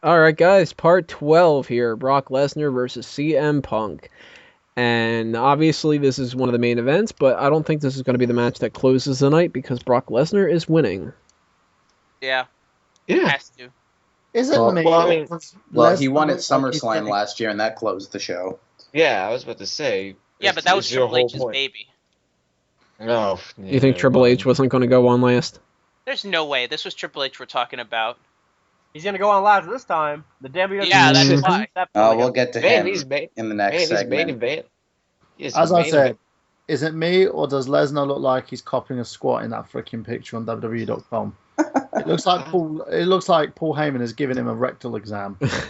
All right, guys, part 12 here. Brock Lesnar versus CM Punk. And obviously this is one of the main events, but I don't think this is going to be the match that closes the night because Brock Lesnar is winning. Yeah. Yeah. Has to. Is it me? Well, I mean, he won at SummerSlam last year, and that closed the show. Yeah, I was about to say. Yeah, but that was Triple H's baby. No. You think Triple H wasn't going to go on last? There's no way. This was Triple H we're talking about. He's going to go on last this time. The WWE. Yeah, that's why. We'll get to him in the next segment. As I said, is it me or does Lesnar look like he's copying a squat in that freaking picture on WWE.com? It looks like Paul Heyman is giving him a rectal exam. I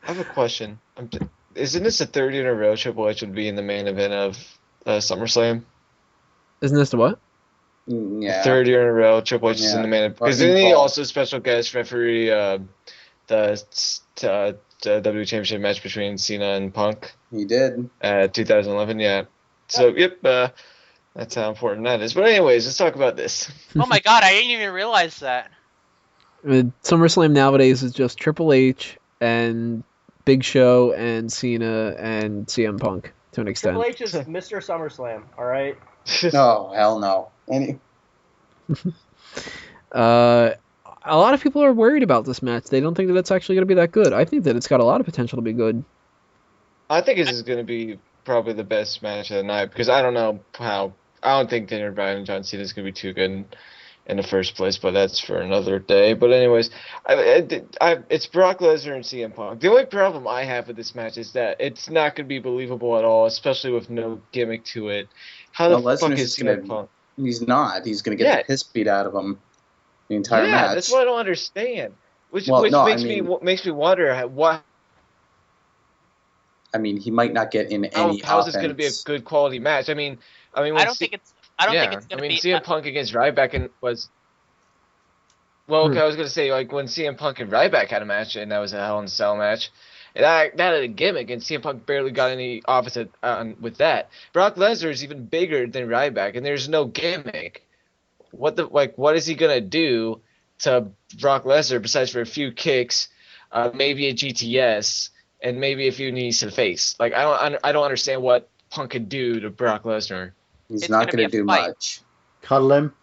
have a question. Isn't this the third year in a row Triple H would be in the main event of SummerSlam? Isn't this the what? Yeah. Third year in a row Triple H is in the main event. Isn't he also special guest referee the WWE Championship match between Cena and Punk? He did. 2011, yeah. So, yep, that's how important that is. But anyways, let's talk about this. Oh my god, I didn't even realize that. SummerSlam nowadays is just Triple H and Big Show and Cena and CM Punk to an extent. Triple H is Mr. SummerSlam, all right? No, hell no. A lot of people are worried about this match. They don't think that it's actually going to be that good. I think that it's got a lot of potential to be good. I think this is going to be probably the best match of the night because I don't know how. I don't think Daniel Bryan and John Cena is going to be too good in the first place, but that's for another day. But anyways, it's Brock Lesnar and CM Punk. The only problem I have with this match is that it's not going to be believable at all, especially with no gimmick to it. How the fuck is CM Punk? He's not. He's going to get the piss beat out of him the entire match. Yeah, that's what I don't understand. Which makes me wonder what. I mean, he might not get in any. How is this going to be a good quality match? I don't think it's going to be. CM Punk against Ryback was. Well, okay, I was going to say when CM Punk and Ryback had a match, and that was a Hell in a Cell match. That had a gimmick, and CM Punk barely got any offense with that. Brock Lesnar is even bigger than Ryback, and there's no gimmick. What is he gonna do to Brock Lesnar besides for a few kicks, maybe a GTS, and maybe a few knees to the face? I don't understand what Punk could do to Brock Lesnar. He's not gonna do much. Cuddle him.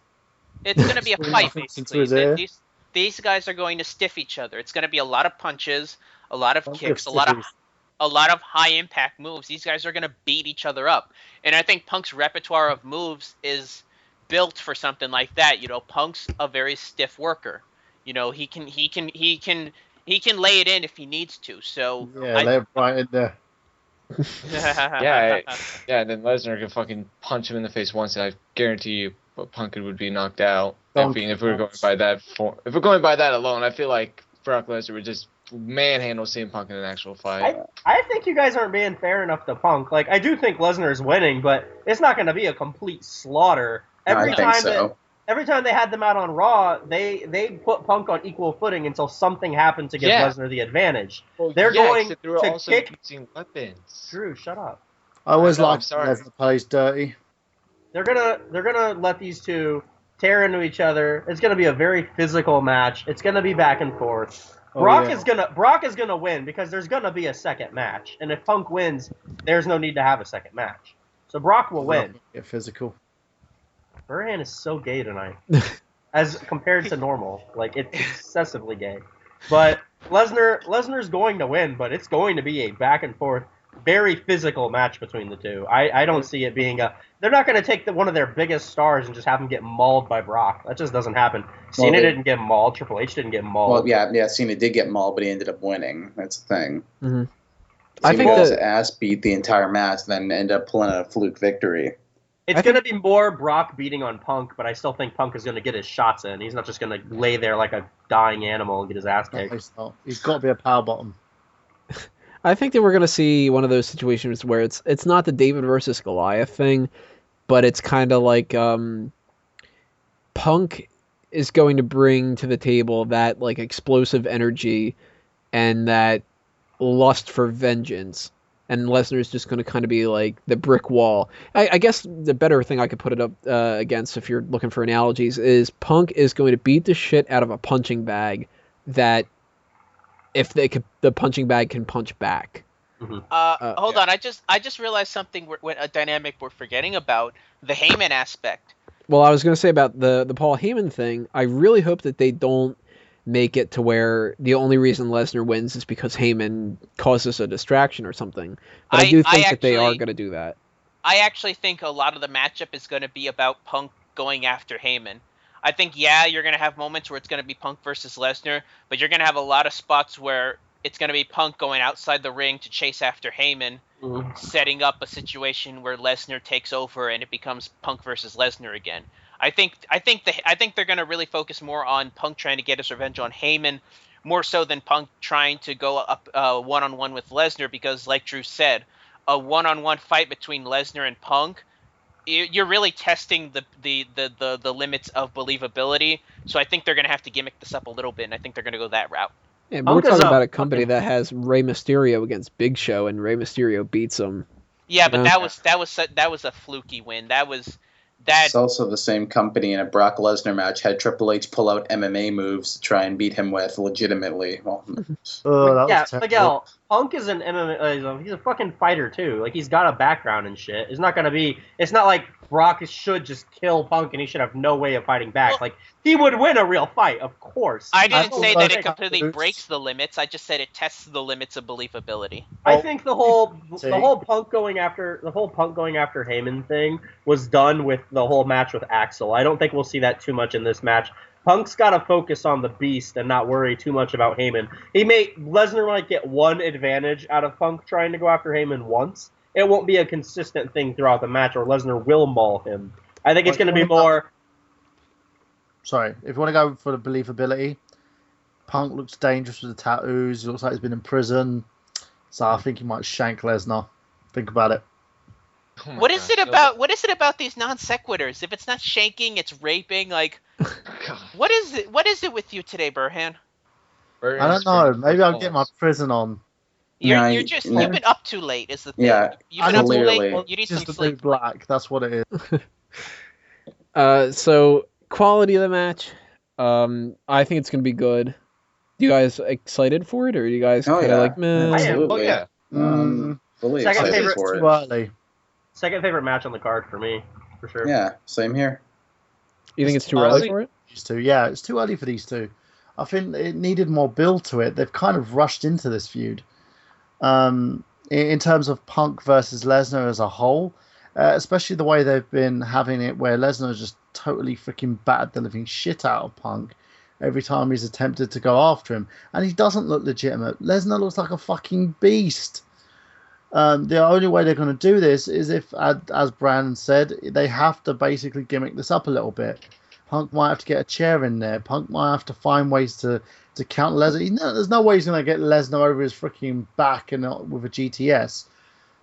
It's gonna be a fight, basically. These guys are going to stiff each other. It's gonna be a lot of punches, a lot of kicks, a lot of high impact moves. These guys are gonna beat each other up, and I think Punk's repertoire of moves is built for something like that. Punk's a very stiff worker. He can lay it in if he needs to. So lay it right in there. yeah, and then Lesnar can fucking punch him in the face once, and I guarantee you, Punk would be knocked out. If we're going by that alone, I feel like Brock Lesnar would just manhandle CM Punk in an actual fight. I think you guys aren't being fair enough to Punk. I do think Lesnar is winning, but it's not going to be a complete slaughter. Every time they had them out on Raw, they put Punk on equal footing until something happened to give Lesnar the advantage. Well, they're going to also kick. Using weapons. Drew, shut up. I always like Lesnar plays dirty. They're gonna let these two tear into each other. It's gonna be a very physical match. It's gonna be back and forth. Brock is gonna win because there's gonna be a second match, and if Punk wins, there's no need to have a second match. So Brock will win. Get physical. Burhan is so gay tonight, as compared to normal. It's excessively gay. But Lesnar's going to win, but it's going to be a back and forth, very physical match between the two. I don't see it being a. They're not going to take one of their biggest stars and just have him get mauled by Brock. That just doesn't happen. Cena didn't get mauled. Triple H didn't get mauled. Well, yeah, Cena did get mauled, but he ended up winning. That's the thing. Mm-hmm. I think his ass beat the entire match, then ended up pulling a fluke victory. It's going to be more Brock beating on Punk, but I still think Punk is going to get his shots in. He's not just going to lay there like a dying animal and get his ass kicked. He's got to be a power bottom. I think that we're going to see one of those situations where it's not the David versus Goliath thing, but it's kind of like Punk is going to bring to the table that explosive energy and that lust for vengeance. And Lesnar is just going to kind of be like the brick wall. I guess the better thing I could put it up against, if you're looking for analogies, is Punk is going to beat the shit out of a punching bag that if the punching bag can punch back. Hold on, I just realized something. A dynamic we're forgetting about, the Heyman aspect. Well, I was going to say about the Paul Heyman thing. I really hope that they don't make it to where the only reason Lesnar wins is because Heyman causes a distraction or something. But I do think that they are going to do that. I actually think a lot of the matchup is going to be about Punk going after Heyman. I think, you're going to have moments where it's going to be Punk versus Lesnar, but you're going to have a lot of spots where it's going to be Punk going outside the ring to chase after Heyman, setting up a situation where Lesnar takes over and it becomes Punk versus Lesnar again. I think they're going to really focus more on Punk trying to get his revenge on Heyman, more so than Punk trying to go up one-on-one with Lesnar, because, like Drew said, a one-on-one fight between Lesnar and Punk, you're really testing the limits of believability. So I think they're going to have to gimmick this up a little bit, and I think they're going to go that route. Yeah, but we're talking about a company that has Rey Mysterio against Big Show, and Rey Mysterio beats him. Yeah, but that was a fluky win. It's also the same company in a Brock Lesnar match had Triple H pull out MMA moves to try and beat him with legitimately. Well, Miguel, Punk is an MMA. He's a fucking fighter too. Like, he's got a background and shit. It's not like Brock should just kill Punk and he should have no way of fighting back. Like, he would win a real fight, of course. I didn't say that it completely breaks the limits. I just said it tests the limits of believability. I think the whole Punk going after Heyman thing was done with the whole match with Axel. I don't think we'll see that too much in this match. Punk's got to focus on the Beast and not worry too much about Heyman. Lesnar might get one advantage out of Punk trying to go after Heyman once. It won't be a consistent thing throughout the match, or Lesnar will maul him. I think it's going to be more... Sorry, if you want to go for the believability, Punk looks dangerous with the tattoos. He looks like he's been in prison. So I think he might shank Lesnar. Think about it. Oh what is it about these non sequiturs? If it's not shanking, it's raping. Like, what is it with you today, Burhan? I don't know. Maybe I'll get my prison on. You've been up too late. Is the thing? Yeah, you've been up too late. You need just some sleep. Black. That's what it is. So quality of the match. I think it's gonna be good. Do you guys excited for it, or are you guys kind of like, meh? I am. Oh yeah. Fully Second excited favorite for it. early. Second favorite match on the card for me, for sure. Yeah, same here. You think it's too early for it? These two, yeah, it's too early for these two. I think it needed more build to it. They've kind of rushed into this feud. In terms of Punk versus Lesnar as a whole, especially the way they've been having it, where Lesnar just totally freaking battered the living shit out of Punk every time he's attempted to go after him, and he doesn't look legitimate. Lesnar looks like a fucking beast. The only way they're going to do this is if, as Brandon said, they have to basically gimmick this up a little bit. Punk might have to get a chair in there. Punk might have to find ways to counter Lesnar. There's no way he's going to get Lesnar over his freaking back and with a GTS.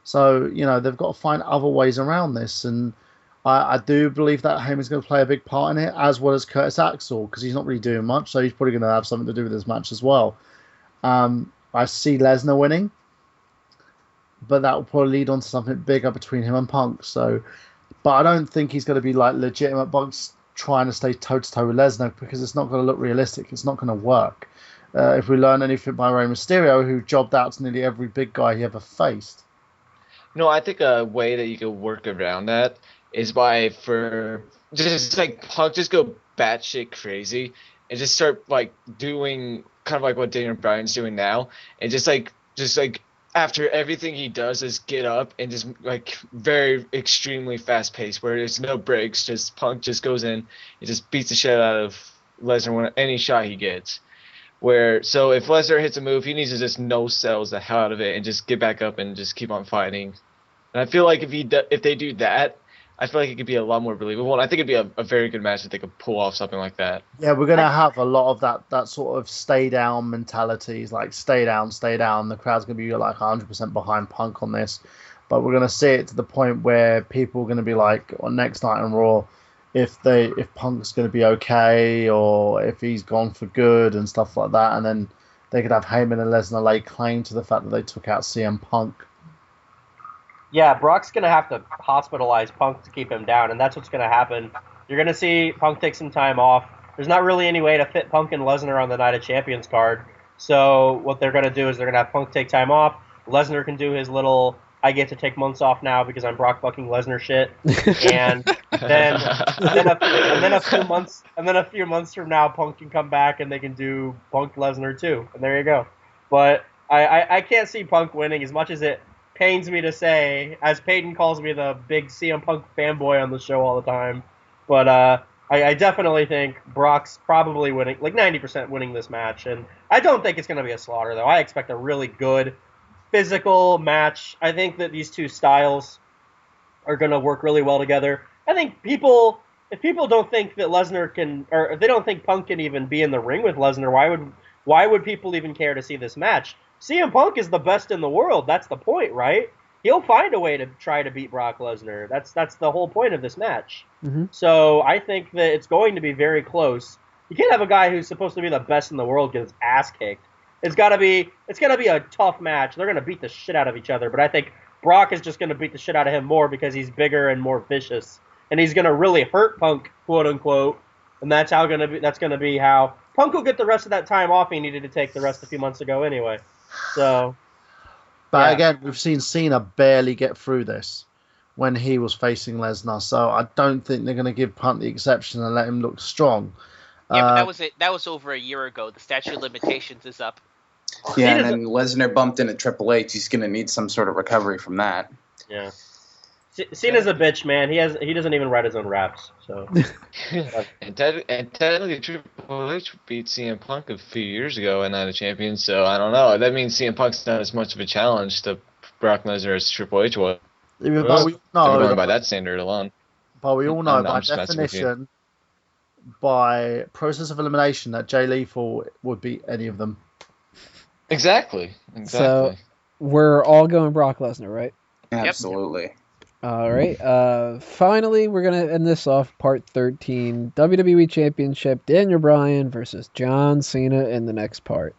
So, they've got to find other ways around this. And I do believe that Heyman's going to play a big part in it, as well as Curtis Axel, because he's not really doing much. So he's probably going to have something to do with this match as well. I see Lesnar winning, but that will probably lead on to something bigger between him and Punk. So, but I don't think he's going to be like legitimate Punk's trying to stay toe-to-toe with Lesnar, because it's not going to look realistic. It's not going to work. If we learn anything by Rey Mysterio, who jobbed out to nearly every big guy he ever faced. No, I think a way that you could work around that is for Punk just go batshit crazy and just start like doing kind of like what Daniel Bryan's doing now, and just like after everything he does is get up and just like very extremely fast paced, where there's no breaks. Just Punk just goes in and just beats the shit out of Lesnar when any shot he gets. So if Lesnar hits a move, he needs to just no-sells the hell out of it and just get back up and just keep on fighting. And I feel like if they do that, I feel like it could be a lot more believable. And I think it'd be a very good match if they could pull off something like that. Yeah, we're going to have a lot of that sort of stay-down mentalities, like stay down. The crowd's going to be like 100% behind Punk on this. But we're going to see it to the point where people are going to be like, on next night on Raw, if Punk's going to be okay, or if he's gone for good and stuff like that. And then they could have Heyman and Lesnar lay claim to the fact that they took out CM Punk. Yeah, Brock's going to have to hospitalize Punk to keep him down, and that's what's going to happen. You're going to see Punk take some time off. There's not really any way to fit Punk and Lesnar on the Night of Champions card. So what they're going to do is they're going to have Punk take time off. Lesnar can do his little, I get to take months off now because I'm Brock fucking Lesnar shit. And then a few months from now, Punk can come back and they can do Punk Lesnar too. And there you go. But I can't see Punk winning, as much as it pains me to say, as Peyton calls me the big CM Punk fanboy on the show all the time. But I definitely think Brock's probably winning, like 90% winning this match. And I don't think it's going to be a slaughter, though. I expect a really good physical match. I think that these two styles are going to work really well together. I think if people don't think that Lesnar can, or if they don't think Punk can even be in the ring with Lesnar, why would people even care to see this match? CM Punk is the best in the world. That's the point, right? He'll find a way to try to beat Brock Lesnar. That's the whole point of this match. Mm-hmm. So I think that it's going to be very close. You can't have a guy who's supposed to be the best in the world get his ass kicked. It's gonna be a tough match. They're gonna beat the shit out of each other, but I think Brock is just gonna beat the shit out of him more because he's bigger and more vicious, and he's gonna really hurt Punk, quote unquote. And that's gonna be how Punk will get the rest of that time off he needed to take the rest a few months ago anyway. So, but again, we've seen Cena barely get through this when he was facing Lesnar, so I don't think they're gonna give Punk the exception and let him look strong. Yeah, but that was over a year ago. The statute of limitations is up. Yeah, and then Lesnar bumped into Triple H. He's going to need some sort of recovery from that. Yeah. Cena's a bitch, man. He doesn't even write his own raps. So. and technically, Triple H beat CM Punk a few years ago and not a champion. So I don't know. That means CM Punk's not as much of a challenge to Brock Lesnar as Triple H was. But we know going by that standard alone. But we all know by definition, by process of elimination, that Jay Lethal would beat any of them. Exactly. So we're all going Brock Lesnar, right? Absolutely. Yep. All right. Finally, we're going to end this off, part 13. WWE Championship, Daniel Bryan versus John Cena in the next part.